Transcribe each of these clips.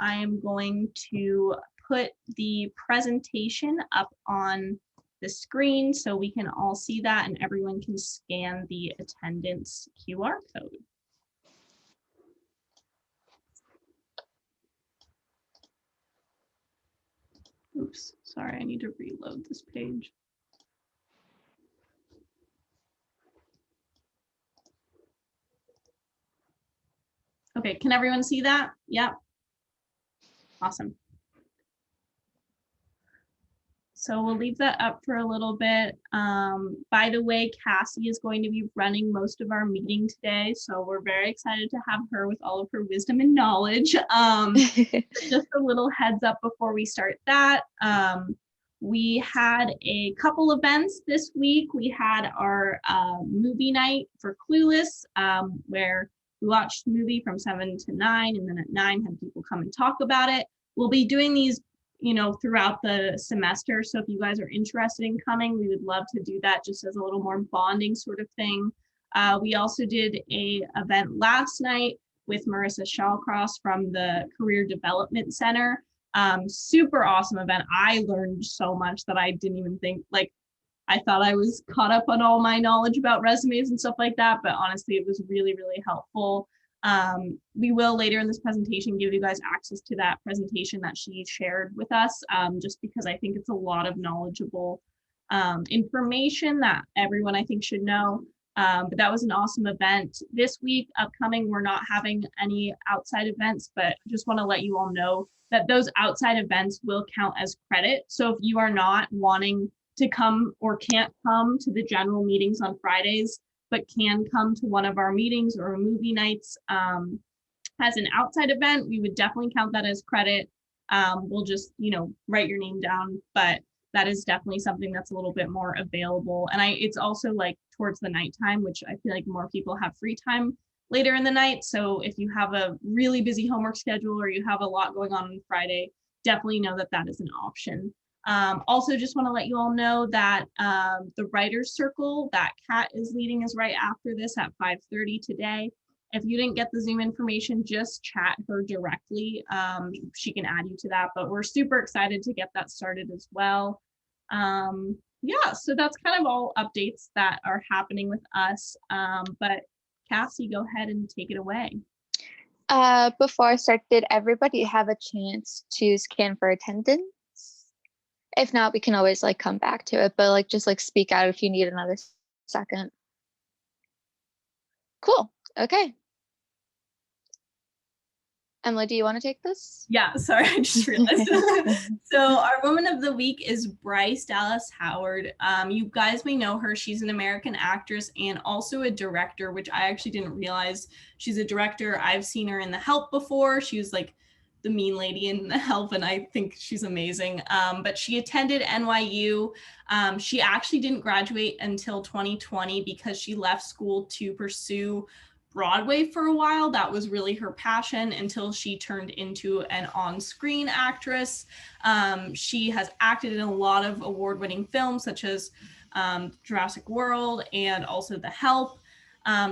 I am going to put the presentation up on the screen so we can all see that and everyone can scan the attendance QR code. Oops, sorry, I need to reload this page. Okay, can everyone see that? Yep. Awesome. So we'll leave that up for a little bit. By the way, Cassie is going to be running most of our meeting today, so we're very excited to have her with all of her wisdom and knowledge. Just a little heads up before we start that. We had a couple events this week. We had our movie night for Clueless, where we watched the movie from 7 to 9, and then at 9 had people come and talk about it. We'll be doing these throughout the semester. So if you guys are interested in coming, we would love to do that just as a little more bonding sort of thing. We also did a event last night with Marissa Shawcross from the Career Development Center. Super awesome event. I learned so much that I didn't even think, I thought I was caught up on all my knowledge about resumes and stuff like that, but honestly, it was really, really helpful. We will later in this presentation give you guys access to that presentation that she shared with us, just because I think it's a lot of knowledgeable information that everyone I think should know. But that was an awesome event. This week upcoming, we're not having any outside events, but just want to let you all know that those outside events will count as credit. So if you are not wanting to come or can't come to the general meetings on Fridays, but can come to one of our meetings or movie nights as an outside event, we would definitely count that as credit. We'll just, write your name down, but that is definitely something that's a little bit more available. And it's also like towards the nighttime, which I feel like more people have free time later in the night. So if you have a really busy homework schedule or you have a lot going on Friday, definitely know that that is an option. Also just want to let you all know that the writer's circle that Kat is leading is right after this at 5:30 today. If you didn't get the Zoom information, just chat her directly. She can add you to that, but we're super excited to get that started as well. Yeah, so that's kind of all updates that are happening with us. But Cassie, go ahead and take it away. Before I start, did everybody have a chance to scan for attendance? If not, we can always come back to it, but just speak out if you need another second. Cool. Okay. Emily, do you want to take this? Yeah, sorry, I just realized. So our woman of the week is Bryce Dallas Howard. You guys may know her. She's an American actress and also a director, which I actually didn't realize she's a director. I've seen her in The Help before. She was the mean lady in The Help, and I think she's amazing. But she attended NYU. She actually didn't graduate until 2020 because she left school to pursue Broadway for a while. That was really her passion until she turned into an on-screen actress. She has acted in a lot of award-winning films such as Jurassic World and also The Help.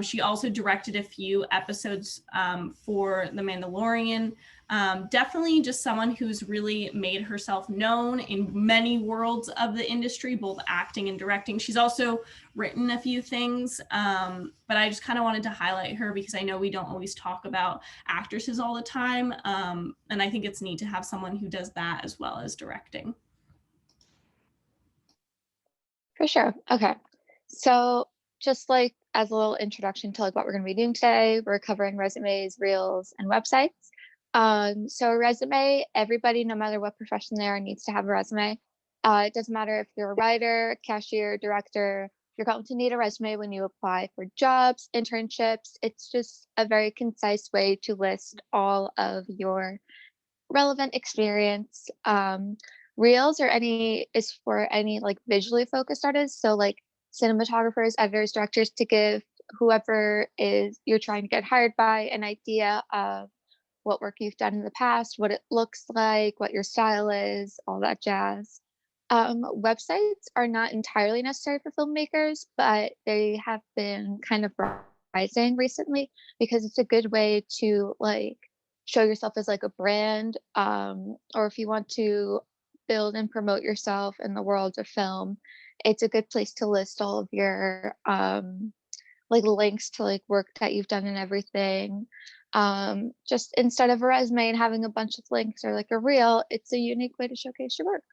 She also directed a few episodes for The Mandalorian. Definitely just someone who's really made herself known in many worlds of the industry, both acting and directing. She's also written a few things, but I just kind of wanted to highlight her because I know we don't always talk about actresses all the time. And I think it's neat to have someone who does that as well as directing. For sure. Okay. So just as a little introduction to what we're going to be doing today, we're covering resumes, reels, and websites. So a resume, everybody, no matter what profession they are, needs to have a resume. It doesn't matter if you're a writer, cashier, director, you're going to need a resume when you apply for jobs, internships. It's just a very concise way to list all of your relevant experience. Reels is for any visually focused artists. So cinematographers, editors, directors, to give whoever you're trying to get hired by an idea of what work you've done in the past, what it looks like, what your style is, all that jazz. Websites are not entirely necessary for filmmakers, but they have been kind of rising recently because it's a good way to show yourself as like a brand, or if you want to build and promote yourself in the world of film, it's a good place to list all of your like links to like work that you've done and everything. Just instead of a resume and having a bunch of links or like a reel, it's a unique way to showcase your work.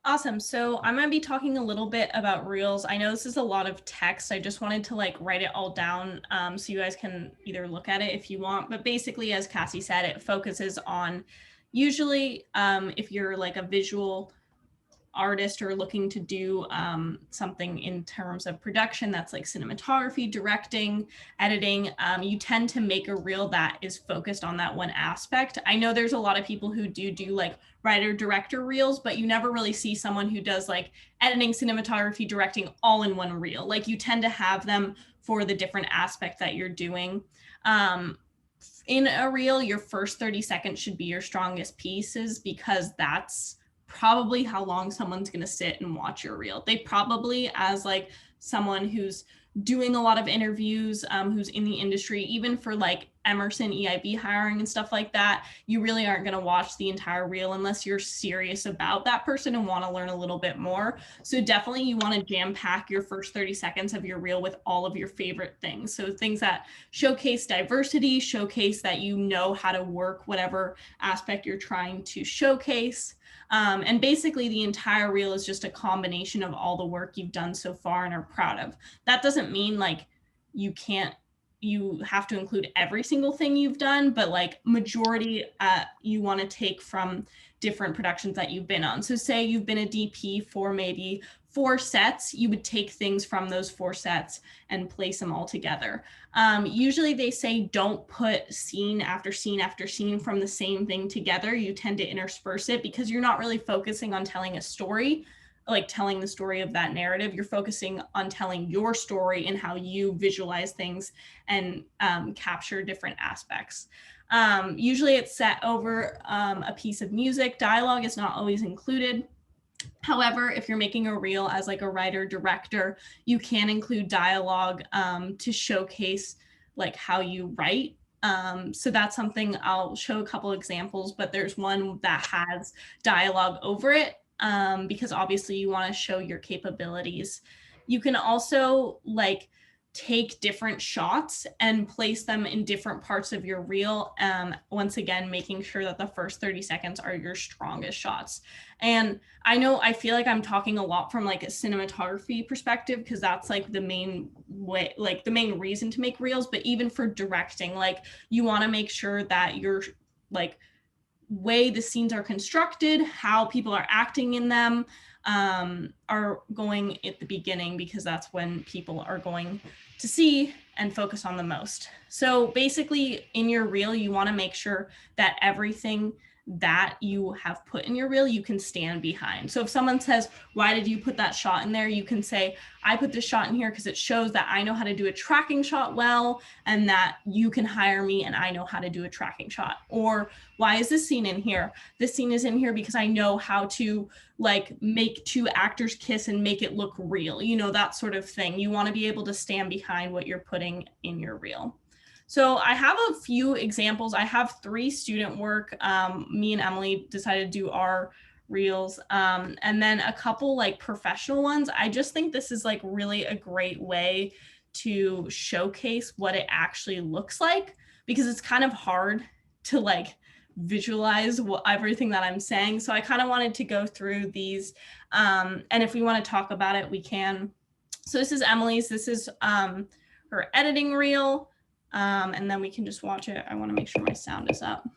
Awesome. So I'm going to be talking a little bit about Reels. I know this is a lot of text. I just wanted to like write it all down so you guys can either look at it if you want. But basically, as Cassie said, it focuses on usually if you're like a visual artist or looking to do something in terms of production that's like cinematography, directing, editing, you tend to make a reel that is focused on that one aspect. I know there's a lot of people who do like writer director reels, but you never really see someone who does like editing, cinematography, directing all in one reel. Like you tend to have them for the different aspect that you're doing. In a reel, your first 30 seconds should be your strongest pieces because that's probably how long someone's going to sit and watch your reel. They probably, as like someone who's doing a lot of interviews, who's in the industry, even for like Emerson EIB hiring and stuff like that, you really aren't going to watch the entire reel unless you're serious about that person and want to learn a little bit more. So definitely you want to jam pack your first 30 seconds of your reel with all of your favorite things. So things that showcase diversity, showcase that you know how to work whatever aspect you're trying to showcase. And basically the entire reel is just a combination of all the work you've done so far and are proud of. That doesn't mean like you have to include every single thing you've done, but like majority you want to take from different productions that you've been on. So say you've been a DP for maybe 4 sets, you would take things from those 4 sets and place them all together. Usually they say don't put scene after scene after scene from the same thing together. You tend to intersperse it because you're not really focusing on telling a story, like telling the story of that narrative. You're focusing on telling your story and how you visualize things and capture different aspects. Usually it's set over a piece of music. Dialogue is not always included. However, if you're making a reel as like a writer director, you can include dialogue to showcase like how you write. So that's something I'll show a couple examples, but there's one that has dialogue over it because obviously you want to show your capabilities. You can also like take different shots and place them in different parts of your reel. Once again, making sure that the first 30 seconds are your strongest shots. And I feel like I'm talking a lot from like a cinematography perspective because that's like the main way, like the main reason to make reels, but even for directing, like you want to make sure that you're like way the scenes are constructed, how people are acting in them, are going at the beginning because that's when people are going to see and focus on the most. So basically in your reel, you want to make sure that everything that you have put in your reel, you can stand behind. So if someone says, why did you put that shot in there? You can say, I put this shot in here because it shows that I know how to do a tracking shot well, and that you can hire me and I know how to do a tracking shot. Or why is this scene in here? This scene is in here because I know how to like make 2 actors kiss and make it look real, you know, that sort of thing. You want to be able to stand behind what you're putting in your reel. So I have a few examples. I have 3 student work. Me and Emily decided to do our reels, and then a couple like professional ones. I just think this is like really a great way to showcase what it actually looks like because it's kind of hard to like visualize everything that I'm saying. So I kind of wanted to go through these, and if we want to talk about it, we can. So this is Emily's. This is her editing reel. And then we can just watch it. I want to make sure my sound is up.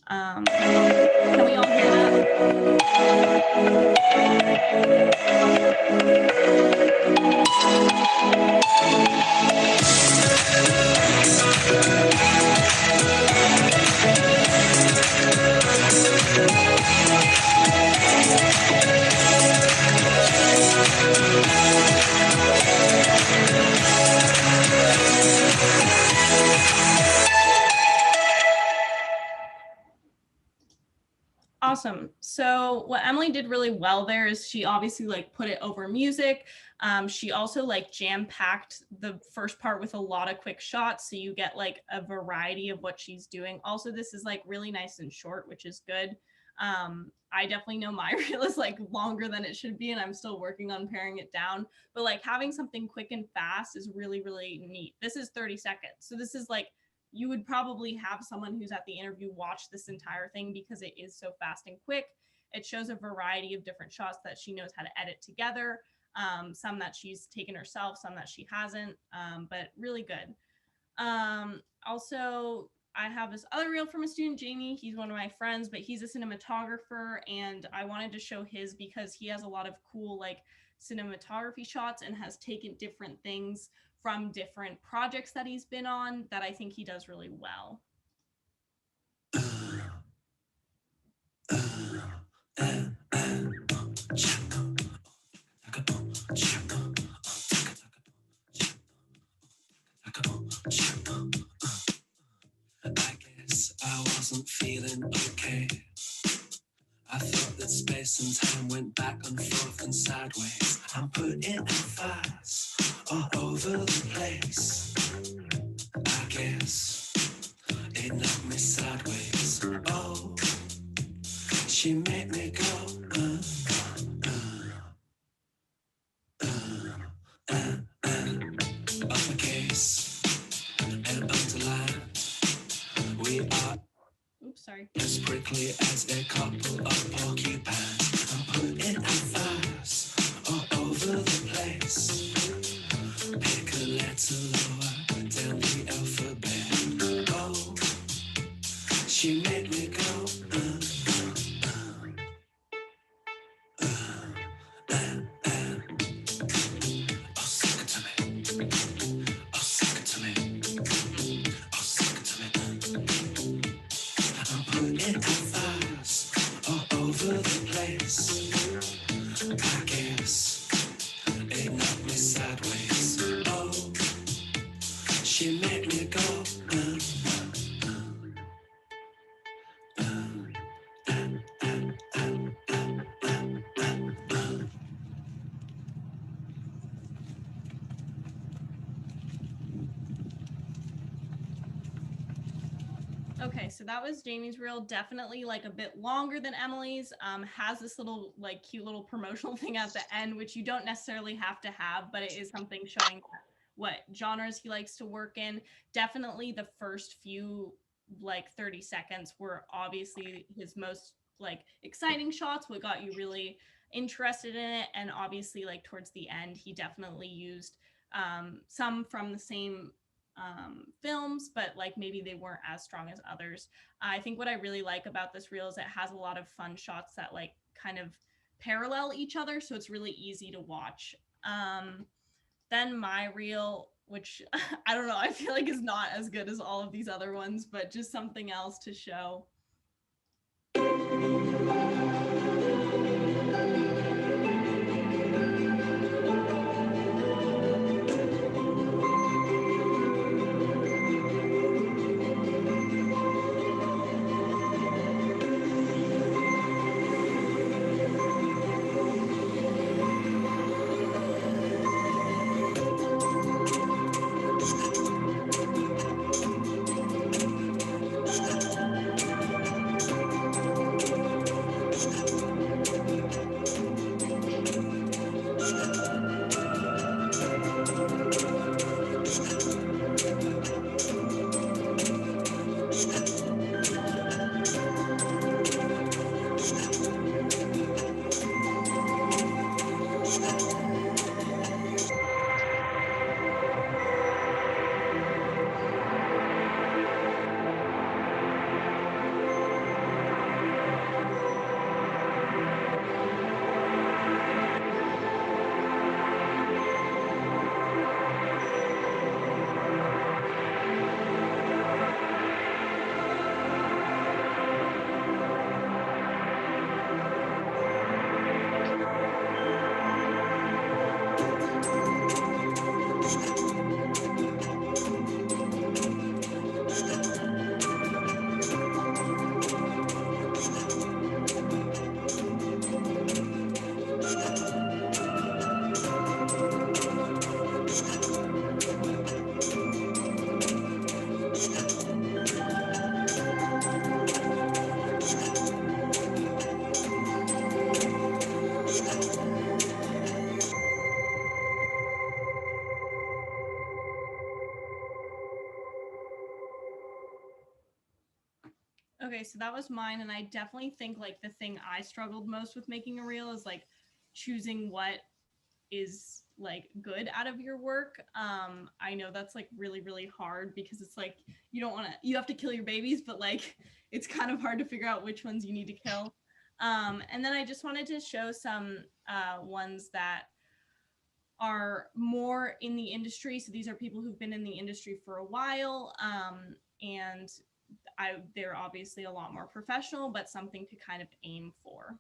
Can we all hear Awesome. So what Emily did really well there is she obviously like put it over music. She also like jam-packed the first part with a lot of quick shots, so you get like a variety of what she's doing. Also, this is like really nice and short, which is good. I definitely know my reel is like longer than it should be, and I'm still working on paring it down. But like having something quick and fast is really, really neat. This is 30 seconds. So this is like, you would probably have someone who's at the interview watch this entire thing because it is so fast and quick. It shows a variety of different shots that she knows how to edit together. Some that she's taken herself, some that she hasn't, but really good. Also, I have this other reel from a student, Jamie. He's one of my friends, but he's a cinematographer, and I wanted to show his because he has a lot of cool like cinematography shots and has taken different things from different projects that he's been on that I think he does really well. I guess I wasn't feeling okay. I thought that space and time went back and forth and sideways. I'm putting fires all over the place. I guess it knocked me sideways. Oh, she made me go. Uppercase and underline. We are. Oops, sorry. As prickly as a couple of porcupines. I'm putting fires all over the place. Pick a letter lower down the alphabet. Oh, she made me go. Oh, suck it to me. Oh, suck it to me. Oh, suck it to me. I'm putting fires all over the place. I guess it knocked me sideways. Oh, she made me go. Okay, so that was Jamie's reel. Definitely like a bit longer than Emily's. Has this little like cute little promotional thing at the end, which you don't necessarily have to have, but it is something showing what genres he likes to work in. Definitely the first few like 30 seconds were obviously his most like exciting shots, what got you really interested in it. And obviously like towards the end, he definitely used some from the same films, but like maybe they weren't as strong as others. I think what I really like about this reel is it has a lot of fun shots that like kind of parallel each other, so it's really easy to watch. Then my reel, which I don't know, I feel like is not as good as all of these other ones, but just something else to show. Okay, so that was mine, and I definitely think like the thing I struggled most with making a reel is like choosing what is like good out of your work. I know that's like really, really hard because it's like you have to kill your babies, but like it's kind of hard to figure out which ones you need to kill. And then I just wanted to show some ones that are more in the industry. So these are people who've been in the industry for a while, and they're obviously a lot more professional, but something to kind of aim for.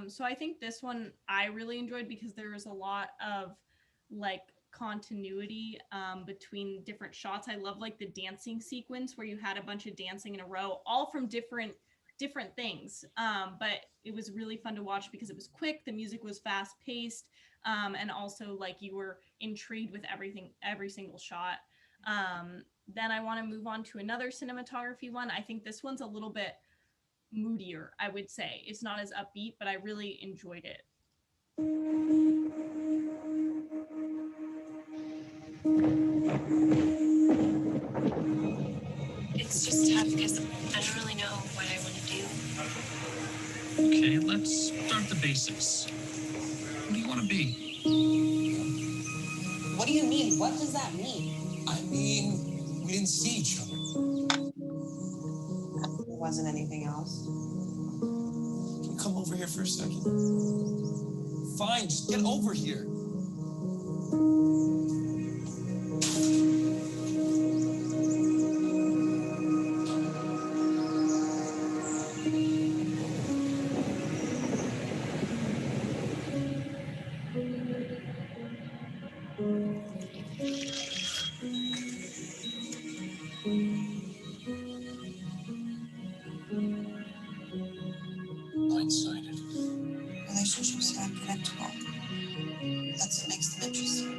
So I think this one I really enjoyed because there was a lot of like continuity between different shots. I love like the dancing sequence where you had a bunch of dancing in a row, all from different things. But it was really fun to watch because it was quick, the music was fast paced, and also like you were intrigued with every single shot. Then I want to move on to another cinematography one. I think this one's a little bit moodier, I would say. It's not as upbeat, but I really enjoyed it. It's just tough because I don't really know what I want to do. Okay, let's start the basics. What do you want to be? What do you mean? What does that mean? I mean, we didn't see each other. There wasn't anything else. Can you come over here for a second? Fine, just get over here. Blindsided. Relationships are unpredictable. That's what makes them interesting.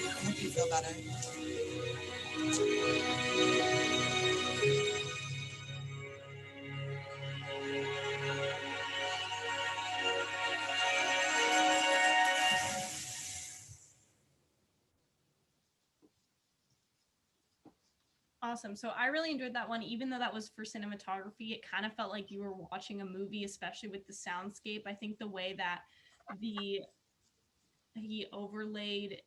I hope you feel better. Awesome. So I really enjoyed that one, even though that was for cinematography. It kind of felt like you were watching a movie, especially with the soundscape. I think the way that he overlaid,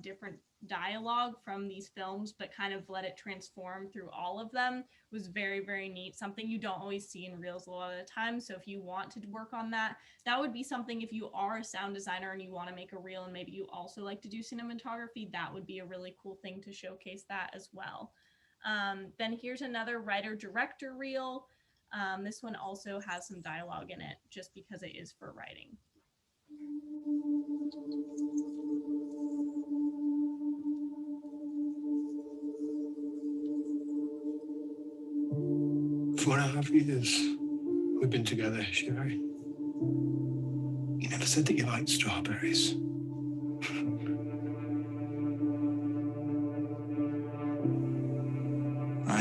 different dialogue from these films, but kind of let it transform through all of them was very, very neat. Something you don't always see in reels a lot of the time. So if you want to work on that, that would be something. If you are a sound designer and you want to make a reel and maybe you also like to do cinematography, that would be a really cool thing to showcase that as well. Then here's another writer-director reel. This one also has some dialogue in it just because it is for writing. For 4.5 years, we've been together, Sherry. You never said that you liked strawberries.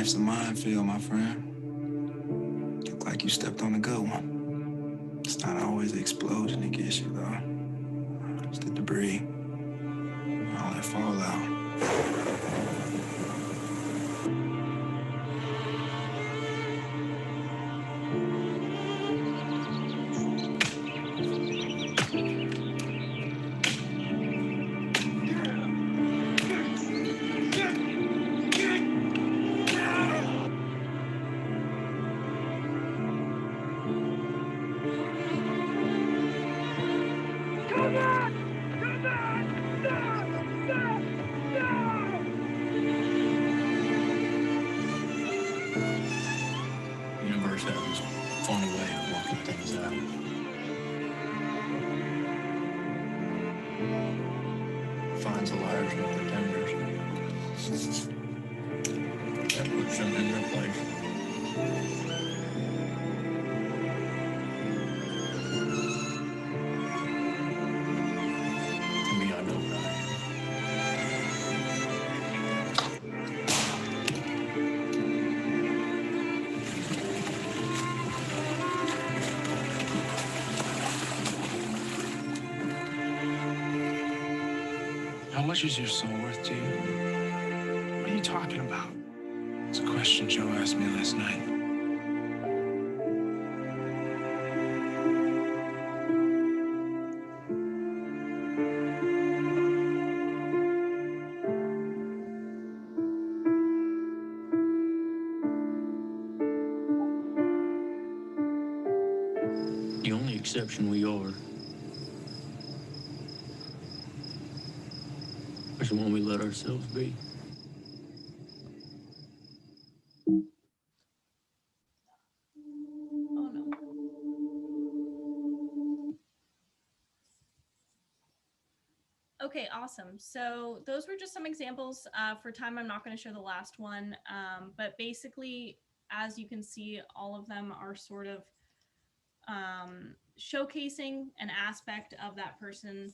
Life's a minefield, my friend. Look like you stepped on a good one. It's not always the explosion that gets you, though. It's the debris, all that fallout. The universe has this funny way of working things out. Finds the liars and the pretenders. That puts them in their place. To me, I know that. How much is your soul worth to you? What are you talking about? It's a question Joe asked me last night. The only exception we are is the one we let ourselves be. Oh no. Okay, awesome. So those were just some examples. For time, I'm not going to show the last one, but basically, as you can see, all of them are sort of showcasing an aspect of that person,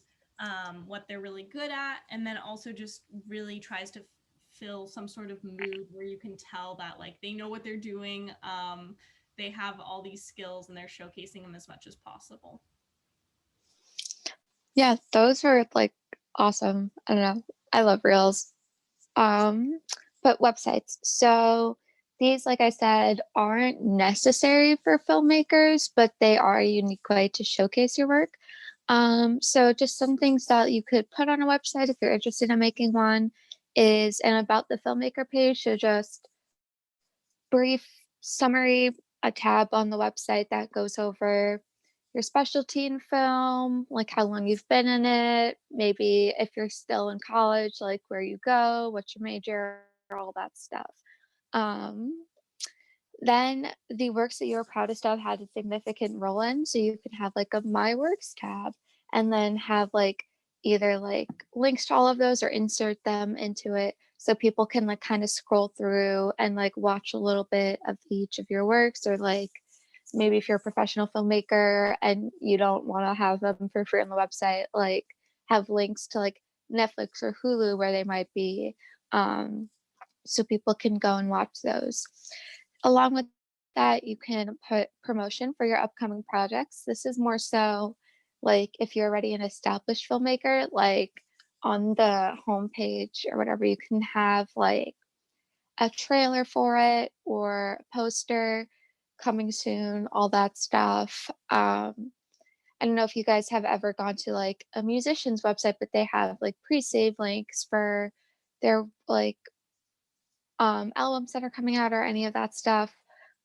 what they're really good at, and then also just really tries to fill some sort of mood where you can tell that like they know what they're doing. They have all these skills and they're showcasing them as much as possible. Yeah, those were like awesome. I don't know. I love reels. But websites. So these, like I said, aren't necessary for filmmakers, but they are a unique way to showcase your work. So just some things that you could put on a website if you're interested in making one is an about the filmmaker page. So just brief summary, a tab on the website that goes over your specialty in film, like how long you've been in it, maybe if you're still in college, like where you go, what's your major, all that stuff. Um, then the works that you're proudest of had a significant role in, so you can have like a My Works tab and then have like either like links to all of those or insert them into it so people can like kind of scroll through and like watch a little bit of each of your works, or like maybe if you're a professional filmmaker and you don't want to have them for free on the website, like have links to like Netflix or Hulu where they might be, so people can go and watch those. Along with that, you can put promotion for your upcoming projects. This is more so like if you're already an established filmmaker, like on the homepage or whatever, you can have like a trailer for it or a poster coming soon, all that stuff. I don't know if you guys have ever gone to like a musician's website, but they have like pre-save links for their like albums that are coming out or any of that stuff.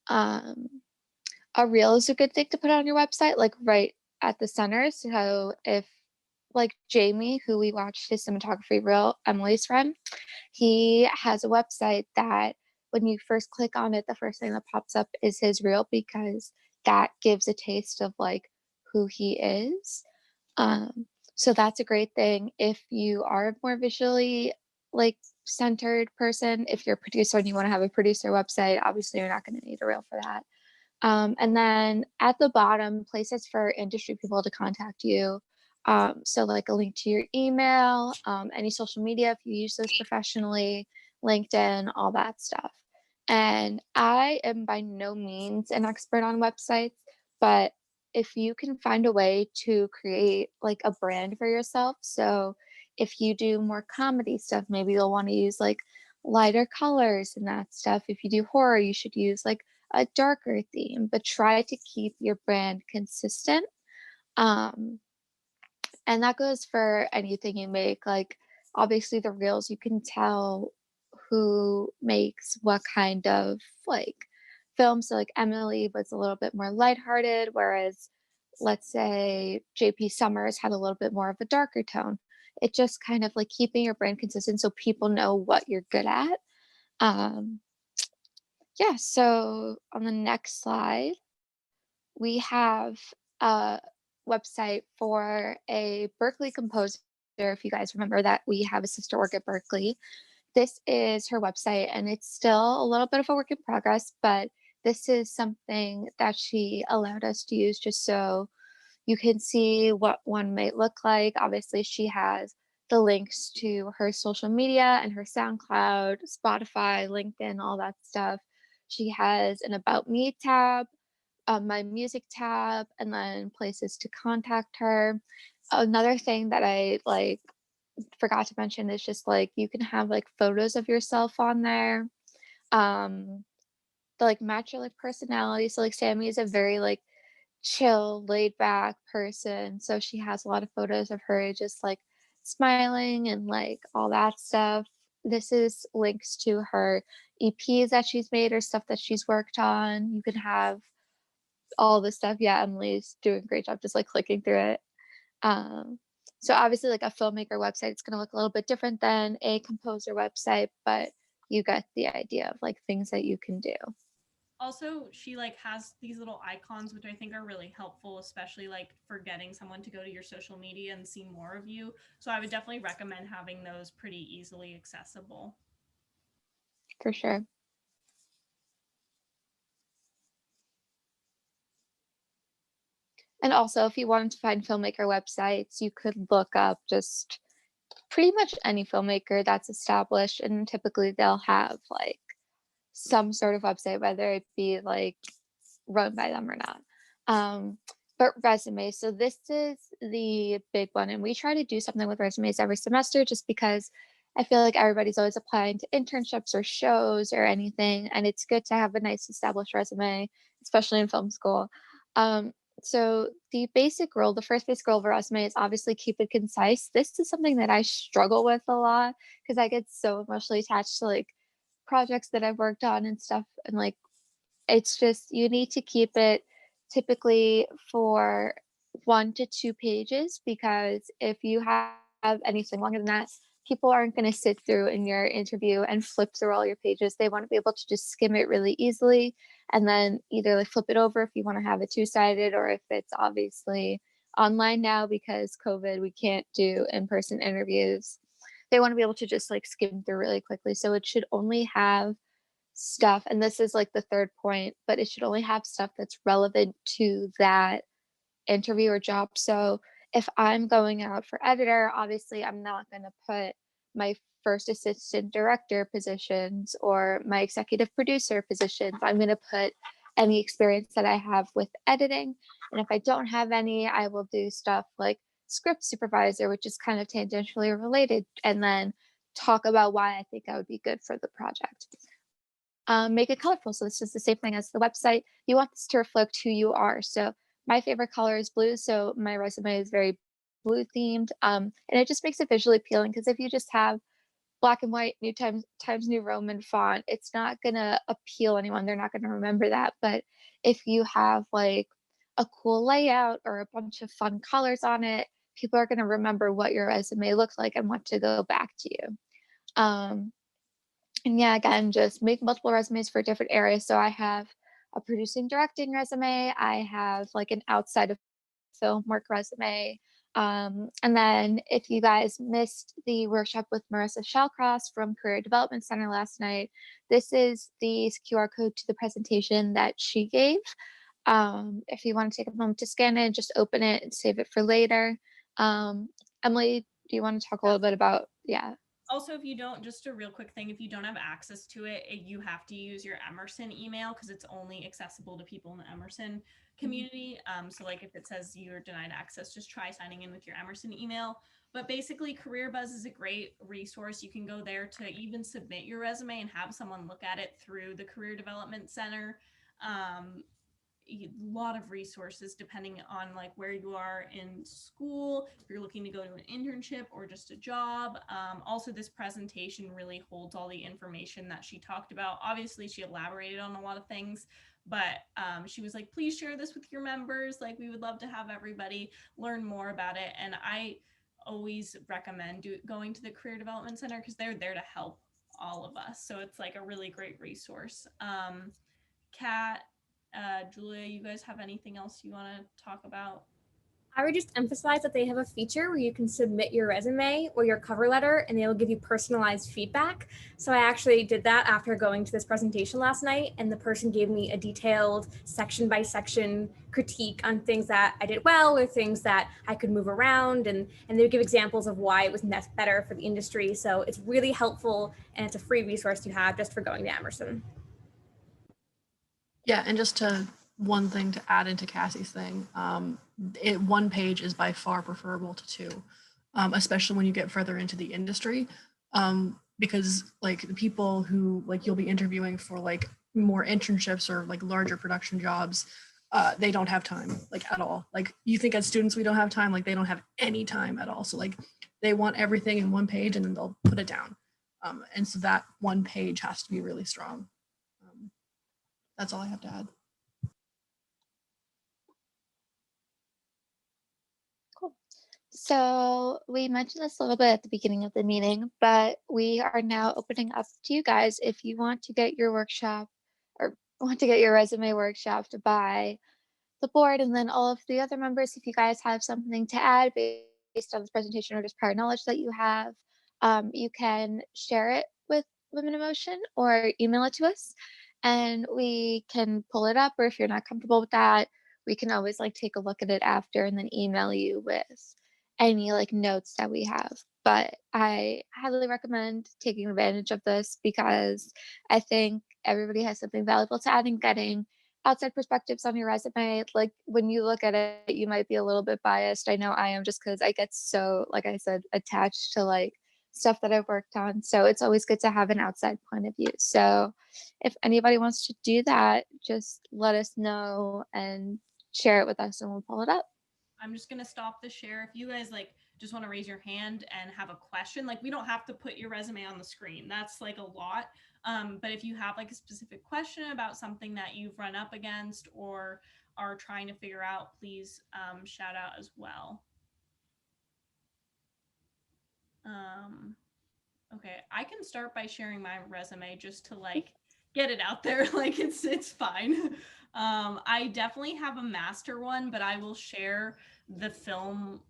Um, a reel is a good thing to put on your website, like right at the center. So if like Jamie, who we watched his cinematography reel, Emily's friend, he has a website that when you first click on it, the first thing that pops up is his reel, because that gives a taste of like who he is. So that's a great thing if you are a more visually like centered person. If you're a producer and you want to have a producer website, obviously you're not going to need a reel for that. And then at the bottom, places for industry people to contact you. So like a link to your email, any social media if you use those professionally, LinkedIn, all that stuff. And I am by no means an expert on websites, but if you can find a way to create like a brand for yourself, so if you do more comedy stuff, maybe you'll want to use like lighter colors and that stuff. If you do horror, you should use like a darker theme, but try to keep your brand consistent. Um, and that goes for anything you make. Like, obviously, the reels, you can tell who makes what kind of like film. So, like, Emily was a little bit more lighthearted, whereas, let's say, JP Summers had a little bit more of a darker tone. It just kind of like keeping your brand consistent so people know what you're good at. Um, yeah, so on the next slide, we have a website for a Berkeley composer. If you guys remember that we have a sister org at Berkeley, this is her website, and it's still a little bit of a work in progress, but this is something that she allowed us to use just so you can see what one might look like. Obviously, she has the links to her social media and her SoundCloud, Spotify, LinkedIn, all that stuff. She has an About Me tab, my music tab, and then places to contact her. Another thing that I like forgot to mention is just like you can have like photos of yourself on there. Um, that like match your like personality. So like Sammy is a very like chill, laid back person. So she has a lot of photos of her just like smiling and like all that stuff. This is links to her EPs that she's made or stuff that she's worked on. You can have all this stuff. Yeah, Emily's doing a great job just like clicking through it. Um, so obviously like a filmmaker website, it's gonna look a little bit different than a composer website, but you get the idea of like things that you can do. Also, she like has these little icons which I think are really helpful, especially like for getting someone to go to your social media and see more of you. So I would definitely recommend having those pretty easily accessible. For sure. And also, if you wanted to find filmmaker websites, you could look up just pretty much any filmmaker that's established, and typically they'll have like some sort of website, whether it be like run by them or not. Um, but resumes. So this is the big one, and we try to do something with resumes every semester, just because I feel like everybody's always applying to internships or shows or anything, and it's good to have a nice established resume, especially in film school. Um, so the basic rule, the first basic rule of a resume is obviously keep it concise. This is something that I struggle with a lot because I get so emotionally attached to like projects that I've worked on and stuff, and like it's just you need to keep it typically for 1 to 2 pages, because if you have anything longer than that, people aren't going to sit through in your interview and flip through all your pages. They want to be able to just skim it really easily and then either like flip it over if you want to have it two-sided, or if it's obviously online now because COVID, we can't do in-person interviews. They want to be able to just like skim through really quickly. So it should only have stuff, and this is like the third point, but it should only have stuff that's relevant to that interview or job. So if I'm going out for editor, obviously I'm not going to put my first assistant director positions or my executive producer positions. I'm going to put any experience that I have with editing. And if I don't have any, I will do stuff like script supervisor, which is kind of tangentially related, and then talk about why I think I would be good for the project. Make it colorful. So this is the same thing as the website. You want this to reflect who you are. So my favorite color is blue. So my resume is very blue themed. And it just makes it visually appealing, because if you just have black and white, new times new Roman font, it's not gonna appeal anyone. They're not gonna remember that. But if you have like a cool layout or a bunch of fun colors on it, people are gonna remember what your resume looks like and want to go back to you. Um, and yeah, again, just make multiple resumes for different areas. So I have a producing directing resume. I have like an outside of film work resume. And then if you guys missed the workshop with Marissa Shellcross from Career Development Center last night, this is the QR code to the presentation that she gave. If you want to take a moment to scan it, just open it and save it for later. Um, Emily, do you want to talk a little bit about, yeah. Also, if you don't, just a real quick thing, if you don't have access to it, you have to use your Emerson email because it's only accessible to people in the Emerson community. So like if it says you're denied access, just try signing in with your Emerson email. But basically, Career Buzz is a great resource. You can go there to even submit your resume and have someone look at it through the Career Development Center. A lot of resources depending on like where you are in school, if you're looking to go to an internship or just a job. Also, this presentation really holds all the information that she talked about. Obviously, she elaborated on a lot of things, but she was like, please share this with your members. Like, we would love to have everybody learn more about it. And I always recommend going to the Career Development Center because they're there to help all of us. So it's like a really great resource. Kat, Julia, you guys have anything else you want to talk about? I would just emphasize that they have a feature where you can submit your resume or your cover letter and they will give you personalized feedback. So I actually did that after going to this presentation last night, and the person gave me a detailed section by section critique on things that I did well or things that I could move around, and they would give examples of why it was better for the industry. So it's really helpful, and it's a free resource to have just for going to Emerson. Yeah, and just to one thing to add into Cassie's thing, one page is by far preferable to two, especially when you get further into the industry, because like the people who like you'll be interviewing for like more internships or like larger production jobs, they don't have time like at all. Like you think as students we don't have time, like they don't have any time at all. So like they want everything in one page and then they'll put it down, and so that one page has to be really strong. That's all I have to add. Cool. So we mentioned this a little bit at the beginning of the meeting, but we are now opening up to you guys if you want to get your workshop or want to get your resume workshopped by the board, and then all of the other members, if you guys have something to add based on this presentation or just prior knowledge that you have, you can share it with Women in Motion or email it to us, and we can pull it up. Or if you're not comfortable with that, we can always like take a look at it after and then email you with any like notes that we have. But I highly recommend taking advantage of this because I think everybody has something valuable to add, and getting outside perspectives on your resume. Like when you look at it, you might be a little bit biased. I know I am, just because I get so, like I said, attached to like stuff that I've worked on. So it's always good to have an outside point of view. So if anybody wants to do that, just let us know and share it with us and we'll pull it up. I'm just going to stop the share. If you guys like just want to raise your hand and have a question, like we don't have to put your resume on the screen. That's like a lot. But if you have like a specific question about something that you've run up against or are trying to figure out, please shout out as well. Okay, I can start by sharing my resume just to like get it out there. Like it's fine. I definitely have a master one, but I will share the film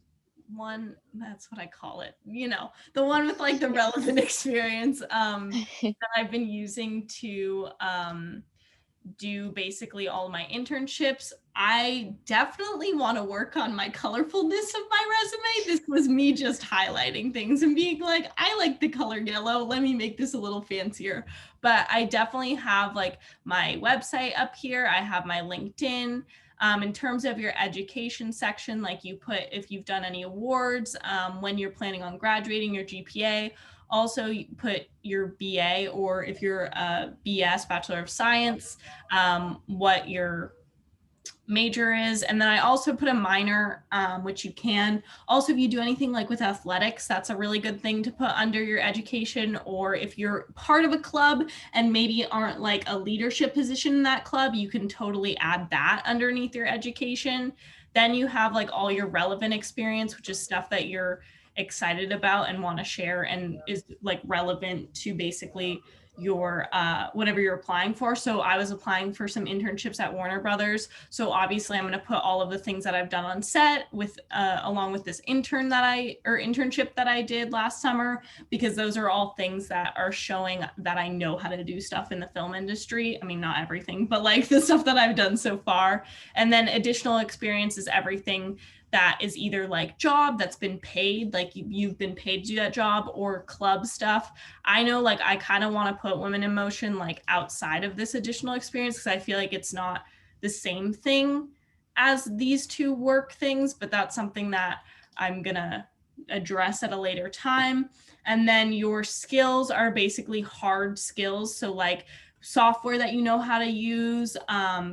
one. That's what I call it. You know, the one with like the relevant experience that I've been using to do basically all of my internships. I definitely want to work on my colorfulness of my resume. This was me just highlighting things and being like, I like the color yellow. Let me make this a little fancier. But I definitely have like my website up here. I have my LinkedIn. In terms of your education section, like you put if you've done any awards, when you're planning on graduating, your GPA. Also, you put your BA, or if you're a BS, Bachelor of Science, what your major is. And then I also put a minor, which you can. Also, if you do anything like with athletics, that's a really good thing to put under your education. Or if you're part of a club and maybe aren't like a leadership position in that club, you can totally add that underneath your education. Then you have like all your relevant experience, which is stuff that you're excited about and want to share and is like relevant to basically your whatever you're applying for. So I was applying for some internships at Warner Brothers. So obviously I'm going to put all of the things that I've done on set with along with this internship that I did last summer, because those are all things that are showing that I know how to do stuff in the film industry. I mean, not everything, but like the stuff that I've done so far. And then additional experience is everything that is either like job that's been paid, like you've been paid to do that job, or club stuff. I know like I kind of want to put Women in Motion like outside of this additional experience because I feel like it's not the same thing as these two work things, but that's something that I'm gonna address at a later time. And then your skills are basically hard skills. So like software that you know how to use,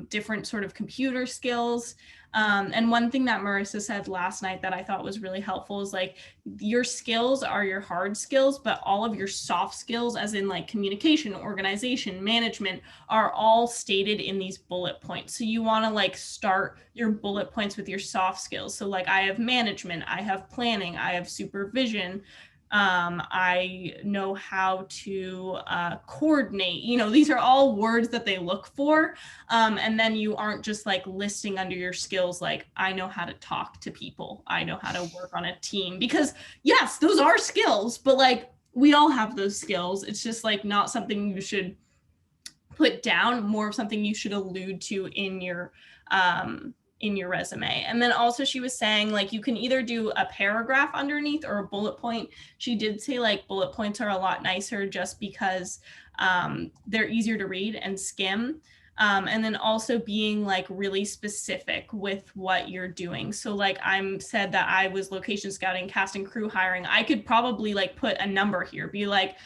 different sort of computer skills. And one thing that Marissa said last night that I thought was really helpful is like your skills are your hard skills, but all of your soft skills, as in like communication, organization, management, are all stated in these bullet points. So you want to like start your bullet points with your soft skills. So like I have management, I have planning, I have supervision, I know how to coordinate. You know, these are all words that they look for. And then you aren't just like listing under your skills, like I know how to talk to people, I know how to work on a team, because yes, those are skills, but like we all have those skills. It's just like not something you should put down, more of something you should allude to in your resume. And then also she was saying like you can either do a paragraph underneath or a bullet point. She did say like bullet points are a lot nicer just because they're easier to read and skim. And then also being like really specific with what you're doing. So like I'm said that I was location scouting, cast and crew hiring. I could probably like put a number here, be like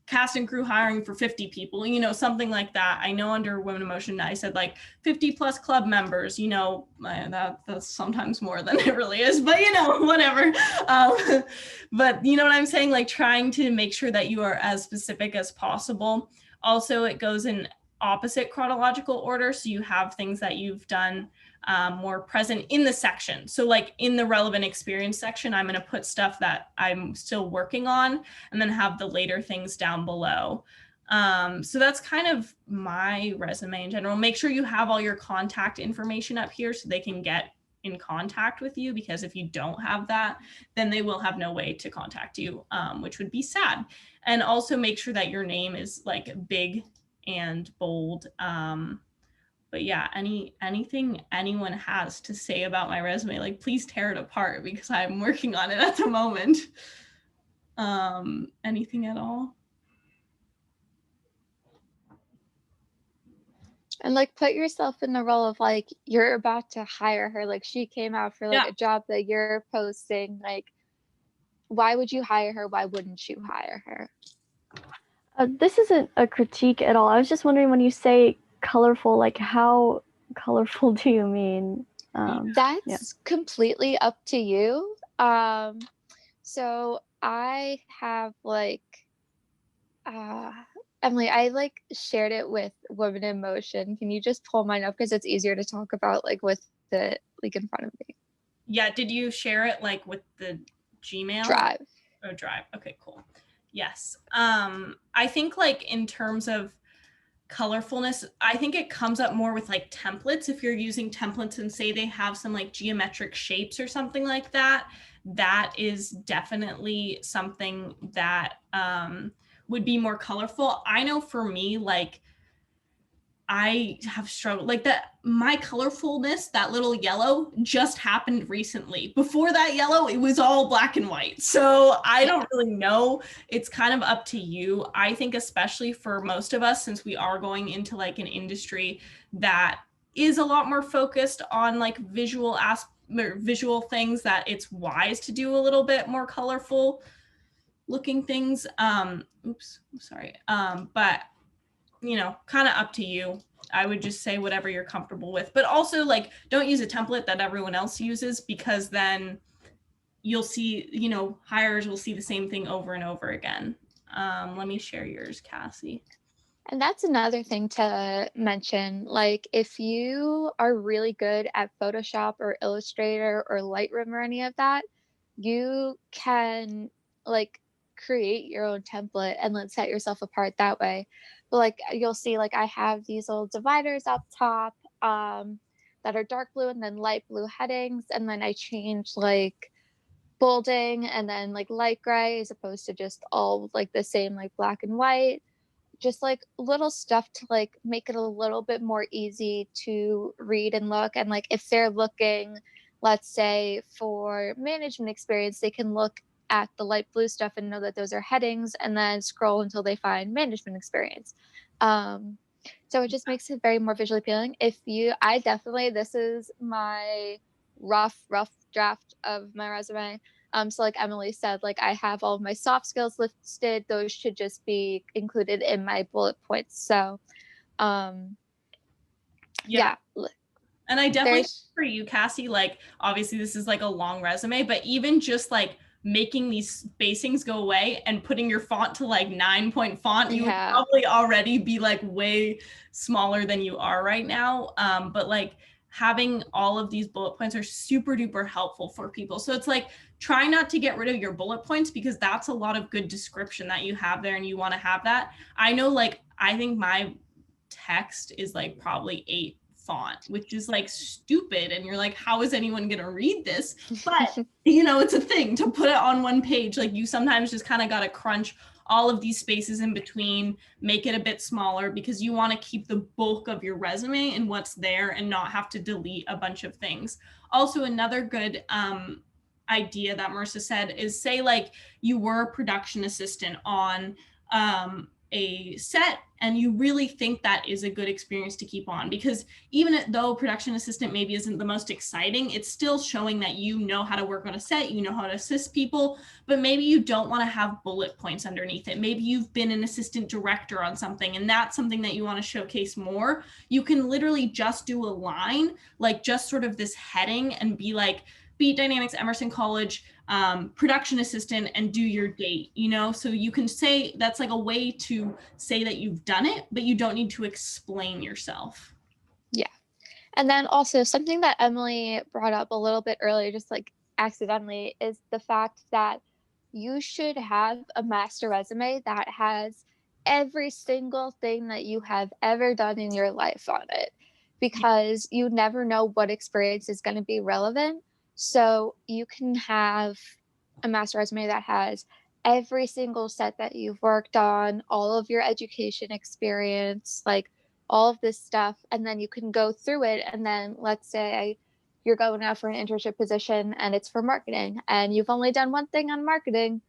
cast and crew hiring for 50 people, you know, something like that. I know under Women in Motion, I said like 50 plus club members, you know, that's sometimes more than it really is, but you know, whatever. But you know what I'm saying? Like trying to make sure that you are as specific as possible. Also, it goes in opposite chronological order. So you have things that you've done more present in the section. So like in the relevant experience section, I'm going to put stuff that I'm still working on and then have the later things down below. So that's kind of my resume in general. Make sure you have all your contact information up here so they can get in contact with you, because if you don't have that, then they will have no way to contact you, which would be sad. And also make sure that your name is like big and bold. But yeah, anything anyone has to say about my resume, like please tear it apart because I'm working on it at the moment. Anything at all? And like put yourself in the role of like you're about to hire her. Like she came out for like a job that you're posting. Like, why would you hire her? Why wouldn't you hire her? This isn't a critique at all. I was just wondering, when you say colorful, like how colorful do you mean? That's completely up to you. So I have like, Emily, I like shared it with Women in Motion. Can you just pull mine up because it's easier to talk about like with the like in front of me? Yeah, did you share it like with the Gmail? Drive. Oh, Drive. Okay, cool. Yes. I think like in terms of colorfulness, I think it comes up more with like templates. If you're using templates and say they have some like geometric shapes or something like that, that is definitely something that would be more colorful. I know for me, like I have struggled like that. My colorfulness, that little yellow, just happened recently. Before that yellow, it was all black and white. So I don't really know. It's kind of up to you. I think especially for most of us, since we are going into like an industry that is a lot more focused on like visual things, that it's wise to do a little bit more colorful looking things. Oops, sorry. But you know, kind of up to you. I would just say whatever you're comfortable with, but also like don't use a template that everyone else uses, because then you'll see, you know, hirers will see the same thing over and over again. Let me share yours, Cassie. And that's another thing to mention. Like if you are really good at Photoshop or Illustrator or Lightroom or any of that, you can like create your own template and then set yourself apart that way. But like you'll see, like I have these little dividers up top that are dark blue and then light blue headings, and then I change like bolding and then like light gray as opposed to just all like the same like black and white. Just like little stuff to like make it a little bit more easy to read and look. And like if they're looking let's say for management experience, they can look at the light blue stuff and know that those are headings and then scroll until they find management experience. So it just makes it very more visually appealing. This is my rough draft of my resume. So like Emily said, like I have all of my soft skills listed. Those should just be included in my bullet points. So yeah. And I definitely, There's- for you, Cassie, like obviously this is like a long resume, but even just like making these spacings go away and putting your font to like 9-point font, you would probably already be like way smaller than you are right now. But like having all of these bullet points are super duper helpful for people. So it's like, try not to get rid of your bullet points because that's a lot of good description that you have there and you want to have that. I know, like, I think my text is like probably 8 font, which is like stupid, and you're like, how is anyone gonna read this? But you know, it's a thing to put it on one page. Like you sometimes just kind of got to crunch all of these spaces in between, make it a bit smaller because you want to keep the bulk of your resume and what's there and not have to delete a bunch of things. Also, another good idea that Marissa said is, say like you were a production assistant on a set and you really think that is a good experience to keep on, because even though production assistant maybe isn't the most exciting, it's still showing that you know how to work on a set, you know how to assist people, but maybe you don't want to have bullet points underneath it. Maybe you've been an assistant director on something and that's something that you want to showcase more. You can literally just do a line, like just sort of this heading and be like, Beat Dynamics, Emerson College, production assistant, and do your date, you know? So you can say, that's like a way to say that you've done it, but you don't need to explain yourself. Yeah. And then also something that Emily brought up a little bit earlier, just like accidentally, is the fact that you should have a master resume that has every single thing that you have ever done in your life on it, because you never know what experience is going to be relevant. So you can have a master resume that has every single set that you've worked on, all of your education experience, like all of this stuff. And then you can go through it. And then let's say you're going out for an internship position and it's for marketing and you've only done one thing on marketing,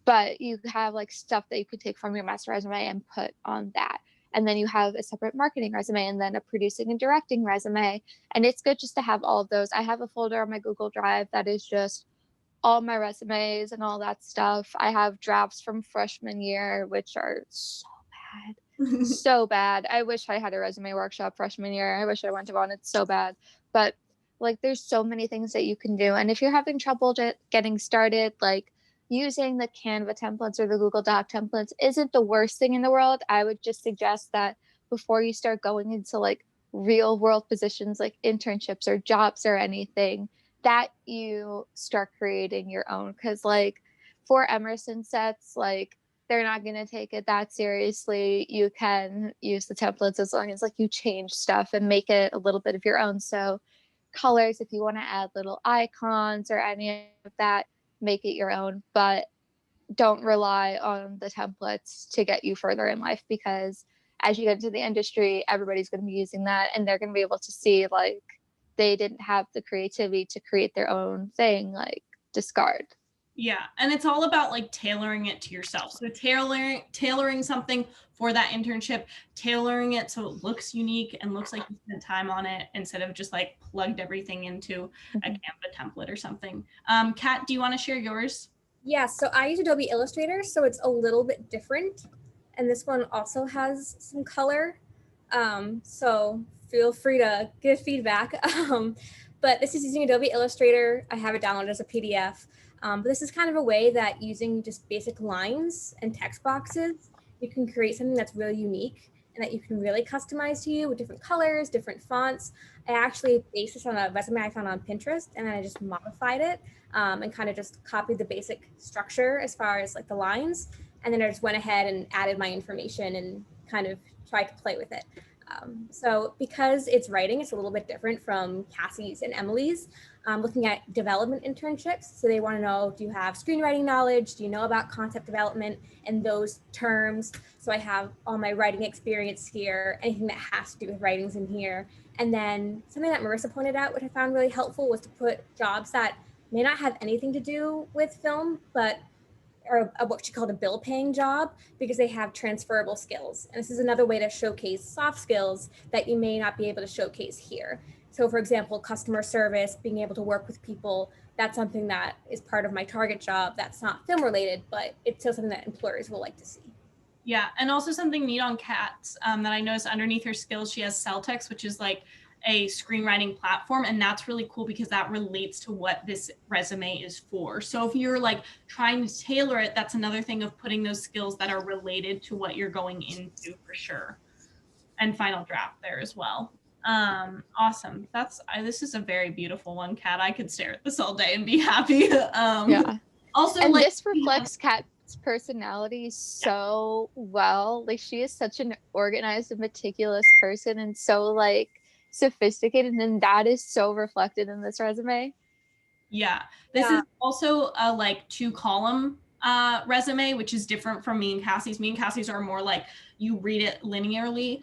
but you have like stuff that you could take from your master resume and put on that. And then you have a separate marketing resume and then a producing and directing resume. And it's good just to have all of those. I have a folder on my Google Drive that is just all my resumes and all that stuff. I have drafts from freshman year, which are so bad. So bad. I wish I had a resume workshop freshman year. I wish I went to one. It's so bad. But like there's so many things that you can do. And if you're having trouble getting started, like using the Canva templates or the Google Doc templates isn't the worst thing in the world. I would just suggest that before you start going into like real world positions like internships or jobs or anything, that you start creating your own. Because like for Emerson sets, like they're not going to take it that seriously. You can use the templates as long as like you change stuff and make it a little bit of your own. So colors, if you want to add little icons or any of that, make it your own, but don't rely on the templates to get you further in life, because as you get into the industry, everybody's going to be using that and they're going to be able to see like they didn't have the creativity to create their own thing, like discard. Yeah, and it's all about like tailoring it to yourself. So tailoring something for that internship, tailoring it so it looks unique and looks like you spent time on it instead of just like plugged everything into a Canva template or something. Kat, do you want to share yours? Yeah, so I use Adobe Illustrator, so it's a little bit different. And this one also has some color. So feel free to give feedback. But this is using Adobe Illustrator. I have it downloaded as a PDF. But this is kind of a way that using just basic lines and text boxes, you can create something that's really unique and that you can really customize to you with different colors, different fonts. I actually based this on a resume I found on Pinterest, and then I just modified it and kind of just copied the basic structure as far as like the lines. And then I just went ahead and added my information and kind of tried to play with it. So because it's writing, it's a little bit different from Cassie's and Emily's. Looking at development internships. So they want to know, do you have screenwriting knowledge? Do you know about concept development and those terms? So I have all my writing experience here, anything that has to do with writings in here. And then something that Marissa pointed out, which I found really helpful, was to put jobs that may not have anything to do with film, but or what she called a bill paying job, because they have transferable skills. And this is another way to showcase soft skills that you may not be able to showcase here. So for example, customer service, being able to work with people, that's something that is part of my target job. That's not film related, but it's still something that employers will like to see. Yeah, and also something neat on Kat's that I noticed underneath her skills, she has Celtex, which is like a screenwriting platform, and that's really cool because that relates to what this resume is for. So if you're like trying to tailor it, that's another thing of putting those skills that are related to what you're going into for sure. And final draft there as well. Awesome. This is a very beautiful one, Kat. I could stare at this all day and be happy. Yeah. Also, And like, this reflects Kat's personality so well. Like, she is such an organized and meticulous person and so like sophisticated, and that is so reflected in this resume. yeah, this is also a like 2-column resume, which is different from me and Cassie's. Me and Cassie's are more like you read it linearly,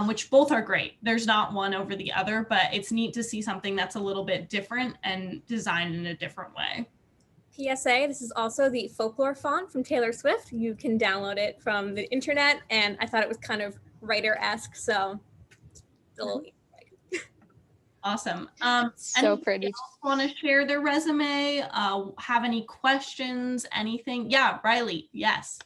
which both are great. There's not one over the other, but it's neat to see something that's a little bit different and designed in a different way. PSA, this is also the folklore font from Taylor Swift. You can download it from the internet, and I thought it was kind of writer-esque, so it's a little Awesome. So pretty. Want to share their resume? Have any questions? Anything? Yeah, Riley. Yes.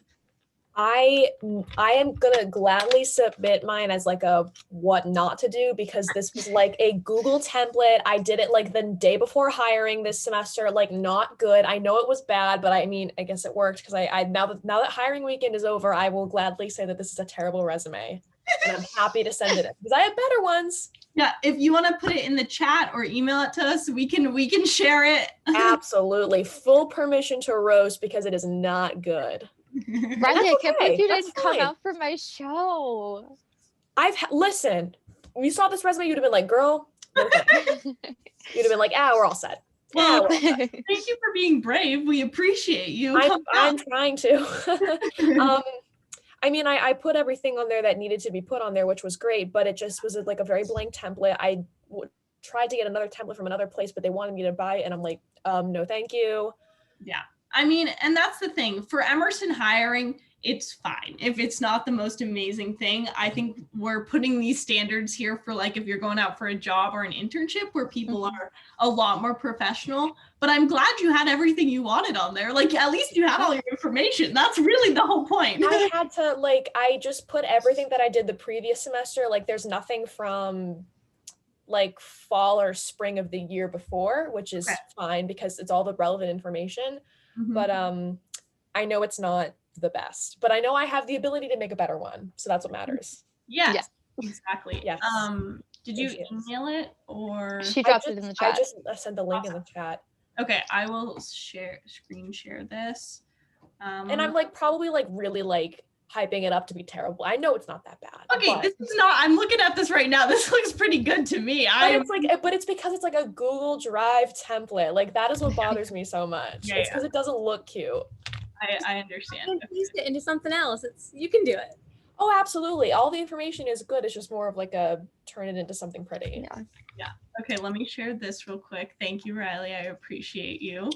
I am gonna gladly submit mine as like a what not to do, because this was like a Google template. I did it like the day before hiring this semester, like not good. I know it was bad, but I mean, I guess it worked because I now that hiring weekend is over, I will gladly say that this is a terrible resume, and I'm happy to send it in because I have better ones. Yeah, if you want to put it in the chat or email it to us, we can share it. Absolutely, full permission to roast because it is not good. Riley, I can't believe you That's didn't come fine. out for my show. Listen, you saw this resume, you'd have been like, girl, no thanks. You'd have been like, we're all set. Well, we're all set. thank you for being brave. We appreciate you. I'm trying to. I mean, I put everything on there that needed to be put on there, which was great, but it just was like a very blank template. I tried to get another template from another place, but they wanted me to buy it, and I'm like, no, thank you. Yeah. I mean, and that's the thing for Emerson hiring, it's fine. If it's not the most amazing thing, I think we're putting these standards here for like, if you're going out for a job or an internship where people are a lot more professional, but I'm glad you had everything you wanted on there. Like, at least you had all your information. That's really the whole point. I had to I just put everything that I did the previous semester. Like, there's nothing from like fall or spring of the year before, which is fine because it's all the relevant information. Mhm. But I know it's not the best, but I know I have the ability to make a better one. So that's what matters. Yes, Yeah. exactly. Yes. Did you There she is. email it or? She dropped it in the I chat. just sent the link in the chat. Okay, I will screen share this. And I'm like probably like really like hyping it up to be terrible. I know it's not that bad. okay, but- this is not, I'm looking at this right now. This looks pretty good to me. But it's because it's like a Google Drive template. Like, that is what bothers me so much. Yeah, It's because it doesn't look cute. I understand. You can use it into something else. You can do it. Oh, absolutely. All the information is good. It's just more of like a turn it into something pretty. Yeah. Okay, let me share this real quick. Thank you, Riley. I appreciate you.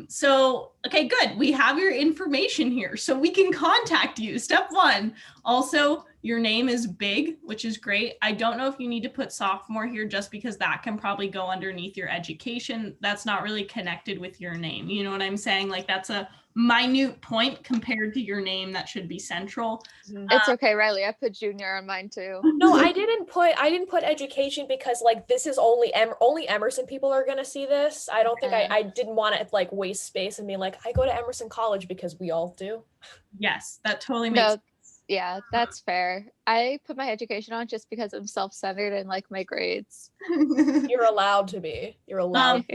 So, okay, good. We have your information here, so we can contact you. Step 1. Also, your name is big, which is great. I don't know if you need to put sophomore here just because that can probably go underneath your education. That's not really connected with your name. You know what I'm saying? Like, that's a minute point compared to your name that should be central. It's okay, Riley. I put junior on mine too. No, I didn't put education because like this is only Emerson people are gonna see this. I don't think I didn't want to like waste space and be like, I go to Emerson College because we all do. Yes, that totally makes sense. Yeah, that's fair. I put my education on just because I'm self-centered and like my grades. You're allowed to be. You're allowed.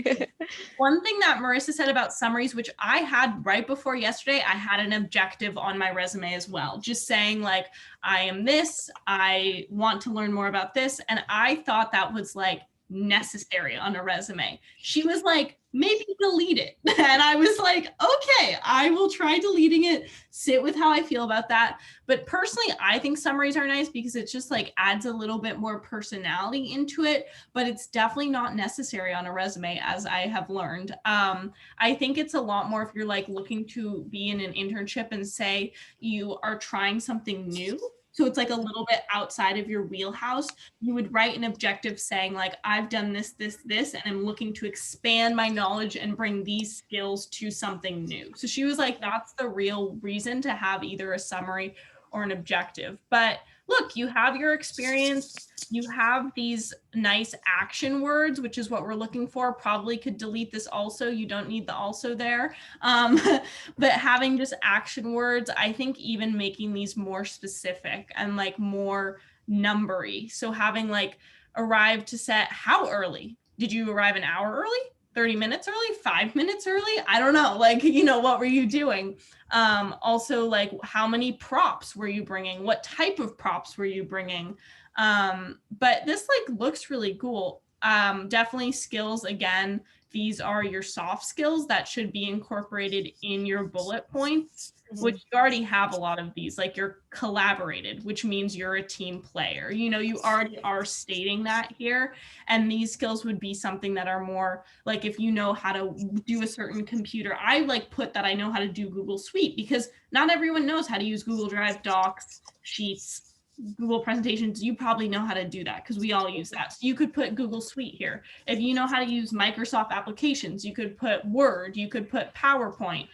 One thing that Marissa said about summaries, which I had right before yesterday, I had an objective on my resume as well, just saying like, I am this, I want to learn more about this. And I thought that was like necessary on a resume. She was like, maybe delete it. And I was like, okay, I will try deleting it, sit with how I feel about that. But personally, I think summaries are nice because it just like adds a little bit more personality into it, but it's definitely not necessary on a resume, as I have learned. I think it's a lot more if you're like looking to be in an internship and say you are trying something new. So it's like a little bit outside of your wheelhouse. You would write an objective saying like, I've done this, and I'm looking to expand my knowledge and bring these skills to something new. So she was like, that's the real reason to have either a summary or an objective. But look, you have your experience, you have these nice action words, which is what we're looking for. Probably could delete this also. You don't need the also there. But having just action words, I think even making these more specific and like more numbery. So having like arrive to set, how early? Did you arrive an hour early? 30 minutes early, 5 minutes early? I don't know. Like, you know, what were you doing? Also, like, how many props were you bringing? What type of props were you bringing? But this like looks really cool. Definitely skills. Again, these are your soft skills that should be incorporated in your bullet points, which you already have a lot of these, like you're collaborated, which means you're a team player. You know, you already are stating that here. And these skills would be something that are more like if you know how to do a certain computer. I like put that I know how to do Google Suite because not everyone knows how to use Google Drive, Docs, Sheets, Google presentations. You probably know how to do that because we all use that. So you could put Google Suite here. If you know how to use Microsoft applications, you could put Word, you could put PowerPoint.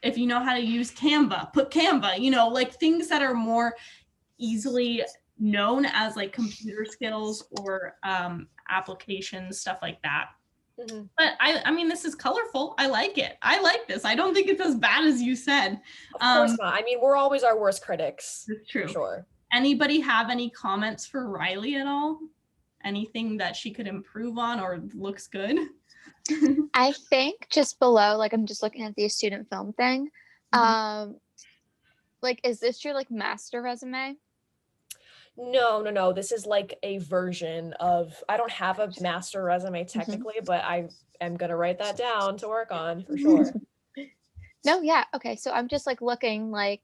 If you know how to use Canva, put Canva, you know, like things that are more easily known as like computer skills or applications, stuff like that. But I mean, this is colorful. I like it. I like this. I don't think it's as bad as you said. Of course not. I mean, we're always our worst critics. It's true. For sure. Anybody have any comments for Riley at all? Anything that she could improve on or looks good? I think just below, like I'm just looking at the student film thing. Like, is this your like master resume? No. This is like a version of, I don't have a master resume technically, but I am going to write that down to work on for sure. No, yeah. Okay. So I'm just like looking like,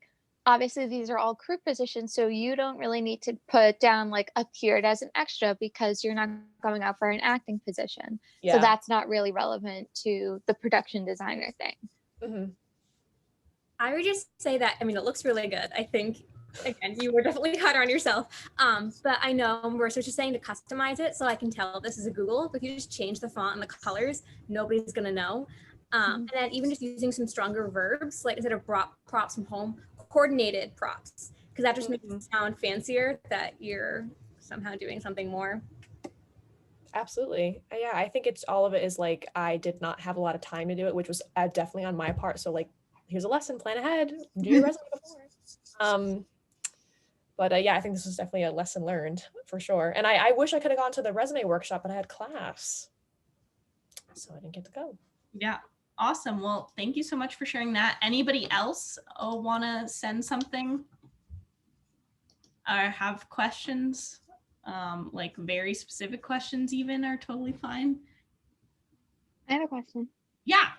obviously these are all crew positions. So you don't really need to put down like appeared as an extra because you're not going out for an acting position. Yeah. So that's not really relevant to the production designer thing. I would just say that, I mean, it looks really good. I think, again, you were definitely harder on yourself. But I know Marissa was just saying to customize it so I can tell this is a Google. But if you just change the font and the colors, nobody's going to know. And then even just using some stronger verbs, like instead of props from home, coordinated props, because that just makes it sound fancier that you're somehow doing something more. Absolutely. Yeah, I think it's all of it is like, I did not have a lot of time to do it, which was definitely on my part. So like, here's a lesson, plan ahead, do your resume before. But yeah, I think this was definitely a lesson learned for sure. And I wish I could have gone to the resume workshop, but I had class, so I didn't get to go. Yeah, awesome. Well, thank you so much for sharing that. Anybody else want to send something or have questions? Like very specific questions even are totally fine. I have a question. Yeah.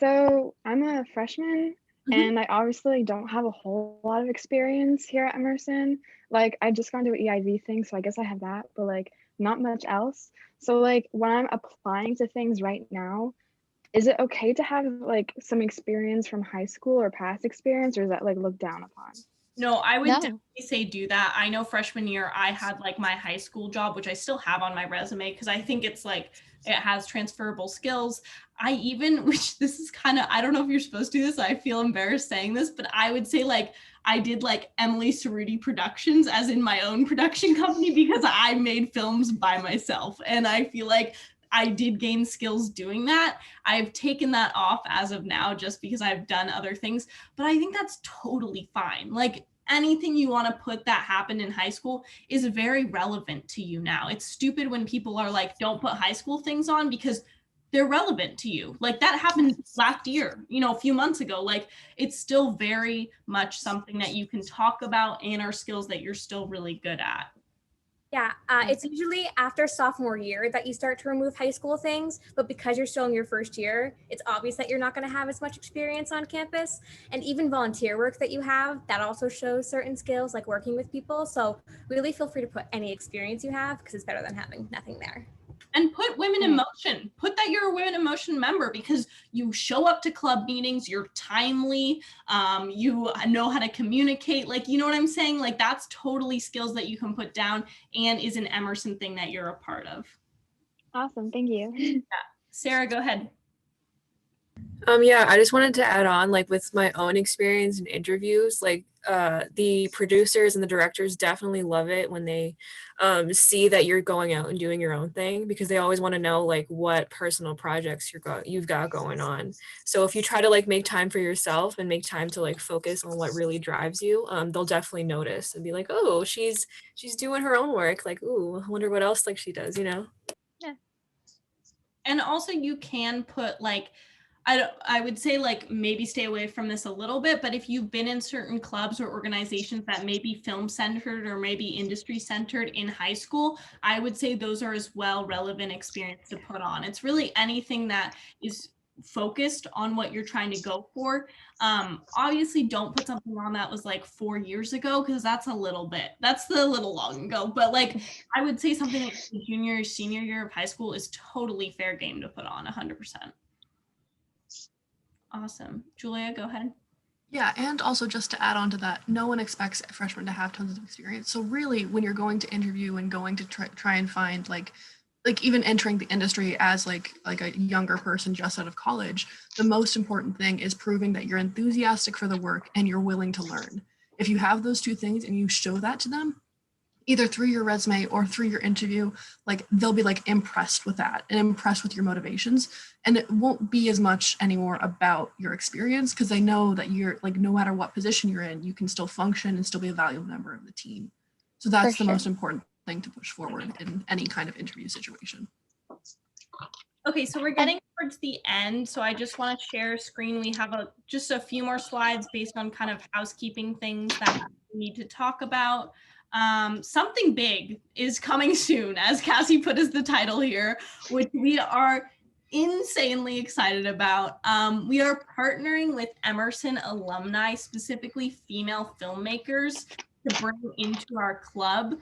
So I'm a freshman and I obviously don't have a whole lot of experience here at Emerson. Like I just got into an EIV thing, so I guess I have that, but like not much else. So like when I'm applying to things right now, is it okay to have like some experience from high school or past experience, or is that like looked down upon? No, I would definitely say do that. I know freshman year I had like my high school job, which I still have on my resume because I think it's like it has transferable skills. I even, which this is kind of, I don't know if you're supposed to do this, I feel embarrassed saying this, but I would say like I did like Emily Cerruti Productions as in my own production company because I made films by myself. And I feel like I did gain skills doing that. I've taken that off as of now just because I've done other things, but I think that's totally fine. Like anything you want to put that happened in high school is very relevant to you now. It's stupid when people are like, don't put high school things on because they're relevant to you. Like that happened last year, you know, a few months ago. Like it's still very much something that you can talk about and are skills that you're still really good at. Yeah, it's usually after sophomore year that you start to remove high school things, but because you're still in your first year, it's obvious that you're not going to have as much experience on campus. And even volunteer work that you have, that also shows certain skills like working with people. So really feel free to put any experience you have because it's better than having nothing there. And put women in motion. Put that you're a women in motion member because you show up to club meetings, you're timely, you know how to communicate. Like, you know what I'm saying? Like that's totally skills that you can put down and is an Emerson thing that you're a part of. Awesome, thank you. Yeah. Sarah, go ahead. Yeah, I just wanted to add on, like with my own experience in interviews, like the producers and the directors definitely love it when they see that you're going out and doing your own thing, because they always want to know like what personal projects you've got going on. So if you try to like make time for yourself and make time to like focus on what really drives you, they'll definitely notice and be like, oh, she's doing her own work. Like, ooh, I wonder what else like she does, you know? Yeah. And also you can put like, I would say like maybe stay away from this a little bit, but if you've been in certain clubs or organizations that may be film centered or maybe industry centered in high school, I would say those are as well relevant experience to put on. It's really anything that is focused on what you're trying to go for. Obviously don't put something on that was like 4 years ago because that's a little long ago, but like I would say something like the junior or senior year of high school is totally fair game to put on 100%. Awesome. Julia, go ahead. Yeah, and also just to add on to that, no one expects freshmen to have tons of experience. So really, when you're going to interview and going to try and find like even entering the industry as like a younger person just out of college, the most important thing is proving that you're enthusiastic for the work and you're willing to learn. If you have those two things and you show that to them, either through your resume or through your interview, like they'll be like impressed with that and impressed with your motivations. And it won't be as much anymore about your experience because they know that you're like, no matter what position you're in, you can still function and still be a valuable member of the team. So that's the most important thing to push forward in any kind of interview situation. Okay, so we're getting towards the end. So I just want to share a screen. We have just a few more slides based on kind of housekeeping things that we need to talk about. Something big is coming soon, as Cassie put as the title here, which we are insanely excited about. We are partnering with Emerson alumni, specifically female filmmakers, to bring into our club.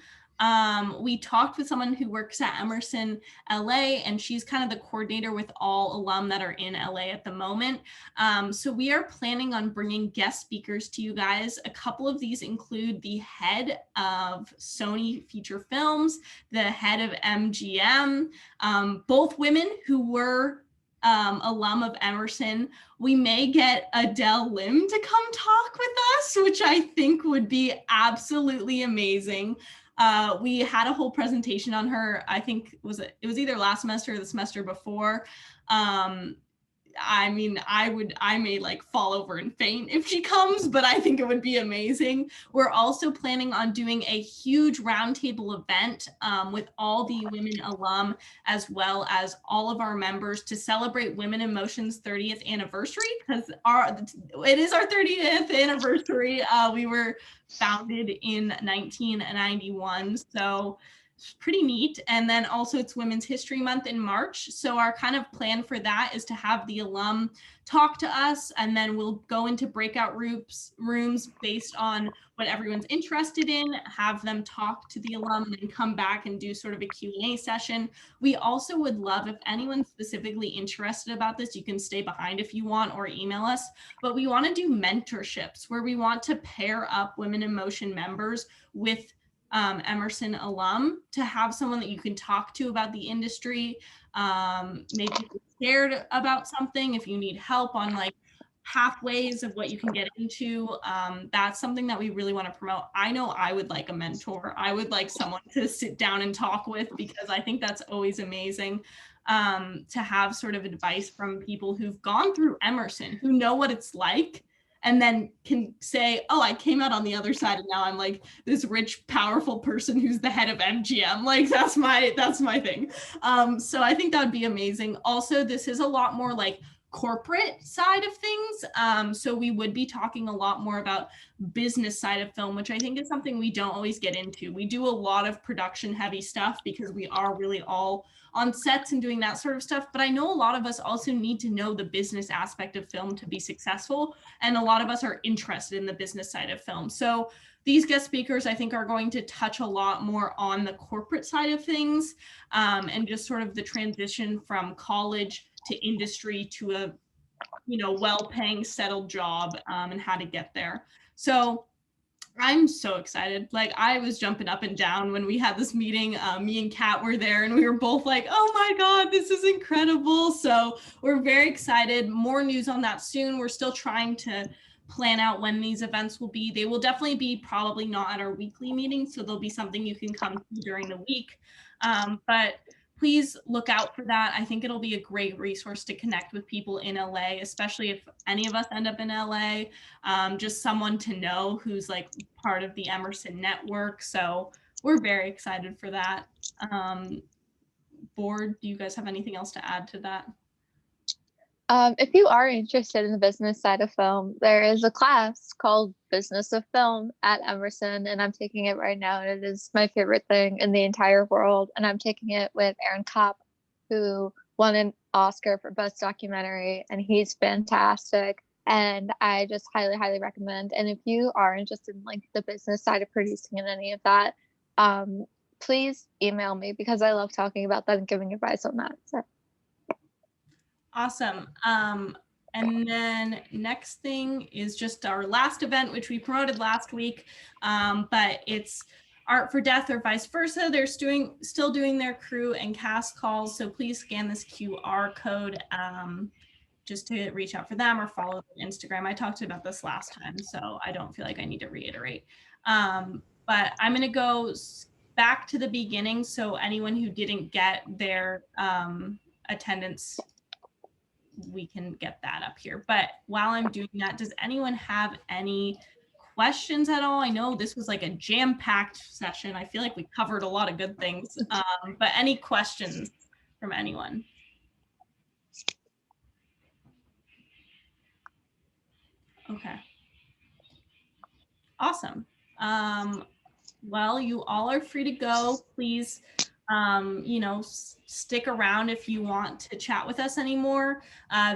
We talked with someone who works at Emerson LA, and she's kind of the coordinator with all alum that are in LA at the moment. So we are planning on bringing guest speakers to you guys. A couple of these include the head of Sony Feature Films, the head of MGM, both women who were alum of Emerson. We may get Adele Lim to come talk with us, which I think would be absolutely amazing. We had a whole presentation on her. I think it was either last semester or the semester before. I mean, I may like fall over and faint if she comes, but I think it would be amazing. We're also planning on doing a huge roundtable event with all the women alum, as well as all of our members, to celebrate Women in Motion's 30th anniversary, because it is our 30th anniversary. We were founded in 1991, so it's pretty neat. And then also it's Women's History Month in March. So our kind of plan for that is to have the alum talk to us, and then we'll go into breakout rooms based on what everyone's interested in, have them talk to the alum, and then come back and do sort of a Q&A session. We also would love, if anyone's specifically interested about this, you can stay behind if you want or email us, but we want to do mentorships where we want to pair up Women in Motion members with Emerson alum to have someone that you can talk to about the industry. Maybe if you're scared about something, if you need help on like pathways of what you can get into. That's something that we really want to promote. I know I would like a mentor. I would like someone to sit down and talk with, because I think that's always amazing, to have sort of advice from people who've gone through Emerson, who know what it's like, and then can say, oh, I came out on the other side and now I'm like this rich, powerful person who's the head of MGM. Like that's my thing. So I think that would be amazing. Also, this is a lot more like corporate side of things. So we would be talking a lot more about business side of film, which I think is something we don't always get into. We do a lot of production heavy stuff because we are really all on sets and doing that sort of stuff. But I know a lot of us also need to know the business aspect of film to be successful. And a lot of us are interested in the business side of film. So these guest speakers, I think, are going to touch a lot more on the corporate side of things, and just sort of the transition from college to industry to a, well-paying, settled job, and how to get there. So I'm so excited. Like I was jumping up and down when we had this meeting. Me and Kat were there and we were both like, oh my God, this is incredible. So we're very excited. More news on that soon. We're still trying to plan out when these events will be. They will definitely be probably not at our weekly meeting. So there'll be something you can come to during the week. But please look out for that. I think it'll be a great resource to connect with people in LA, especially if any of us end up in LA, just someone to know who's like part of the Emerson network. So we're very excited for that. Board, do you guys have anything else to add to that? If you are interested in the business side of film, there is a class called Business of Film at Emerson, and I'm taking it right now. And it is my favorite thing in the entire world. And I'm taking it with Aaron Kopp, who won an Oscar for Best Documentary, and he's fantastic. And I just highly, highly recommend. And if you are interested in like the business side of producing and any of that, please email me because I love talking about that and giving advice on that. So. Awesome. And then next thing is just our last event, which we promoted last week, but it's Art for Death or vice versa. They're still doing their crew and cast calls. So please scan this QR code just to reach out for them or follow their Instagram. I talked about this last time, so I don't feel like I need to reiterate. But I'm going to go back to the beginning. So anyone who didn't get their attendance, we can get that up here. But while I'm doing that, does anyone have any questions at all? I know this was like a jam-packed session. I feel like we covered a lot of good things, but any questions from anyone? Okay. Awesome. Well, you all are free to go. Please, stick around if you want to chat with us anymore.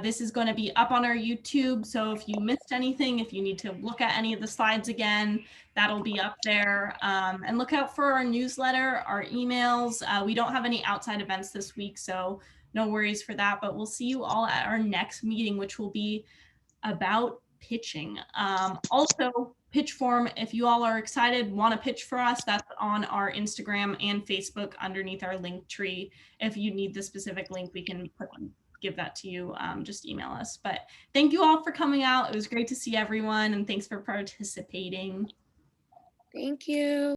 This is going to be up on our YouTube. So if you missed anything, if you need to look at any of the slides again, that'll be up there. And look out for our newsletter, our emails. We don't have any outside events this week, so no worries for that. But we'll see you all at our next meeting, which will be about pitching. Also, pitch form, if you all are excited, want to pitch for us, that's on our Instagram and Facebook underneath our link tree. If you need the specific link, we can give that to you. Just email us. But thank you all for coming out. It was great to see everyone, and thanks for participating. Thank you.